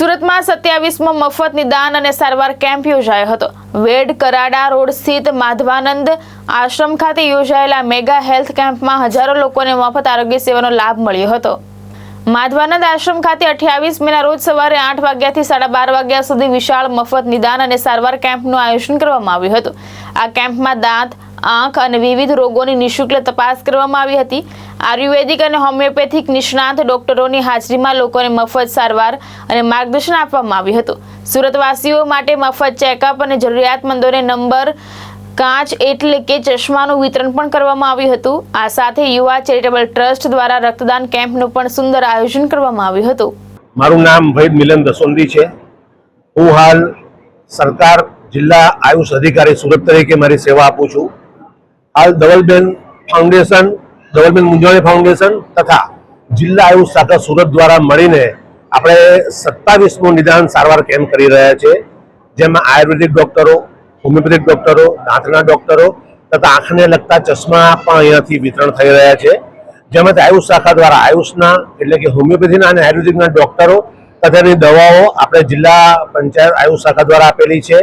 સુરતમાં 27મો મફત નિદાન અને સારવાર કેમ્પ યોજાયો હતો। વેડ કરાડા રોડ સ્થિત માધવાનંદ આશ્રમ ખાતે યોજાયેલા મેગા હેલ્થ કેમ્પમાં હજારો લોકોને મફત આરોગ્ય સેવાનો લાભ મળ્યો હતો। માધવાનંદ આશ્રમ ખાતે 28 મેના રોજ સવારે 8 વાગ્યાથી 12:30 વાગ્યા સુધી વિશાળ મફત નિદાન અને સારવાર કેમ્પનું આયોજન કરવામાં આવ્યું હતું। આ કેમ્પમાં દાંત, આંખ અને વિવિધ રોગોની નિઃશુલ્ક તપાસ કરવામાં આવી હતી। આયુર્વેદિક અને હોમિયોપેથિક નિષ્ણાત ડોક્ટરોની હાજરીમાં લોકોને મફત સારવાર અને માર્ગદર્શન આપવામાં આવ્યું હતું। સુરતવાસીઓ માટે મફત ચેકઅપ અને જરૂરિયાતમંદોને નંબર કાચ એટલે કે ચશ્માનું વિતરણ પણ કરવામાં આવ્યું હતું। આ સાથે યુવા ચેરિટેબલ ટ્રસ્ટ દ્વારા રક્તદાન કેમ્પનું પણ સુંદર આયોજન કરવામાં આવ્યું હતું। મારું નામ વૈદ મિલન દસોંદી છે। હું હાલ સરકાર જિલ્લા આયુષ અધિકારી સુરત તરીકે મારી સેવા આપું છું। હાલ ધવલબેન ફાઉન્ડેશન, ધવલબેન મુંજાણી ફાઉન્ડેશન તથા જિલ્લા આયુષ શાખા સુરત દ્વારા મળીને આપણે 27મો નિદાન સારવાર કેમ્પ કરી રહ્યા છે, જેમાં આયુર્વેદિક ડોક્ટરો, હોમિયોપેથિક ડોક્ટરો, દાંતના ડોક્ટરો તથા આંખને લગતા ચશ્મા પણ અહીંયાથી વિતરણ થઈ રહ્યા છે। જેમાંથી આયુષ શાખા દ્વારા આયુષના એટલે કે હોમિયોપેથીના અને આયુર્વેદિકના ડોક્ટરો તથાની દવાઓ આપણે જિલ્લા પંચાયત આયુષ શાખા દ્વારા આપેલી છે।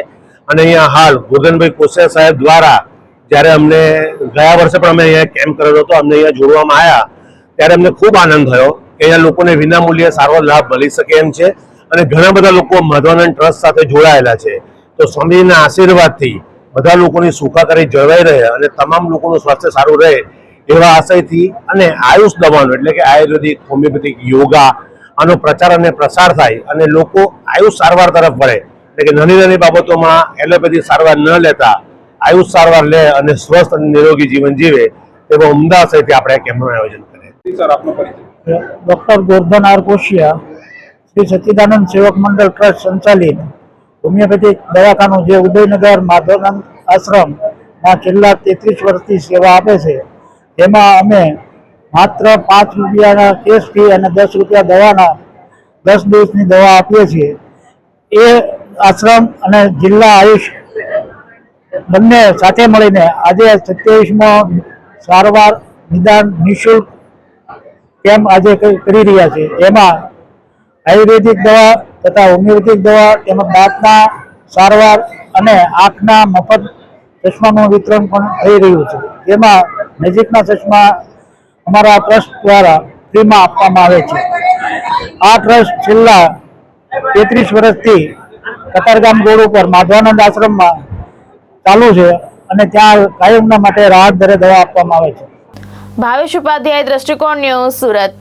અને અહીંયા હાલ ગોરધનભાઈ કોસિયા સાહેબ દ્વારા જ્યારે અમને ગયા વર્ષે પણ અમે અહીંયા કેમ્પ કરેલો હતો, અમને અહીંયા જોડવામાં આવ્યા ત્યારે અમને ખૂબ આનંદ થયો કે અહીંયા લોકોને વિનામૂલ્યે સારવાર લાભ મળી શકે એમ છે। અને ઘણા બધા લોકો માધવાનંદ ટ્રસ્ટ સાથે જોડાયેલા છે। તો સ્વામીના આશીર્વાદથી બધા લોકોની સુખાકારી જળવાઈ રહે અને તમામ લોકોનું સ્વાસ્થ્ય સારું રહે એવા આશયથી અને આયુષ દવાનો એટલે કે આયુર્વેદિક, હોમિયોપેથિક, યોગા આનો પ્રચાર અને પ્રસાર થાય અને લોકો આયુષ સારવાર તરફ વળે, એટલે કે નાની નાની બાબતોમાં એલોપેથી સારવાર ન લેતા આયુષ સારવાર લે અને સ્વસ્થ અને નિરોગી જીવન જીવે એવા ઉમદા આશયથી આપણે કેમ્પનું આયોજન કરીએ। સર, આપનો પરિચય। ડૉક્ટર ગોરધન આર કોશિયા, શ્રી સચ્ચિદાનંદ સેવક મંડળ ટ્રસ્ટ સંચાલિત હોમિયોપેથિક દવાખાનું જે ઉદયનગર માધવાનંદ આશ્રમમાં છેલ્લા 33 વર્ષથી સેવા આપે છે, તેમાં અમે માત્ર 5 રૂપિયાના કેશ ફી અને 10 રૂપિયા દવાના 10 દિવસની દવા આપીએ છીએ। એ આશ્રમ અને જિલ્લા આયુષ બંને સાથે મળીને આજે 27મો સારવાર નિદાન નિઃશુલ્ક કેમ્પ આજે કરી રહ્યા છે। એમાં આયુર્વેદિક દવા તથા હોમિયોપેથિક દવા તેમજ દાંતના સારવાર અને આંખના મફત ચશ્માનું વિતરણ પણ થઈ રહ્યું છે, જેમાં નજીકના ચશ્મા અમારા ટ્રસ્ટ દ્વારા ફ્રીમાં આપવામાં આવે છે। આ ટ્રસ્ટ છેલ્લા 33 વર્ષથી કતારગામ રોડ ઉપર માધવાનંદ આશ્રમમાં ચાલુ છે અને ત્યાં કાયમના માટે રાહત દરે દવા આપવામાં આવે છે। ભાવેશ ઉપાધ્યાય, દ્રષ્ટિકોણ ન્યૂઝ, સુરત।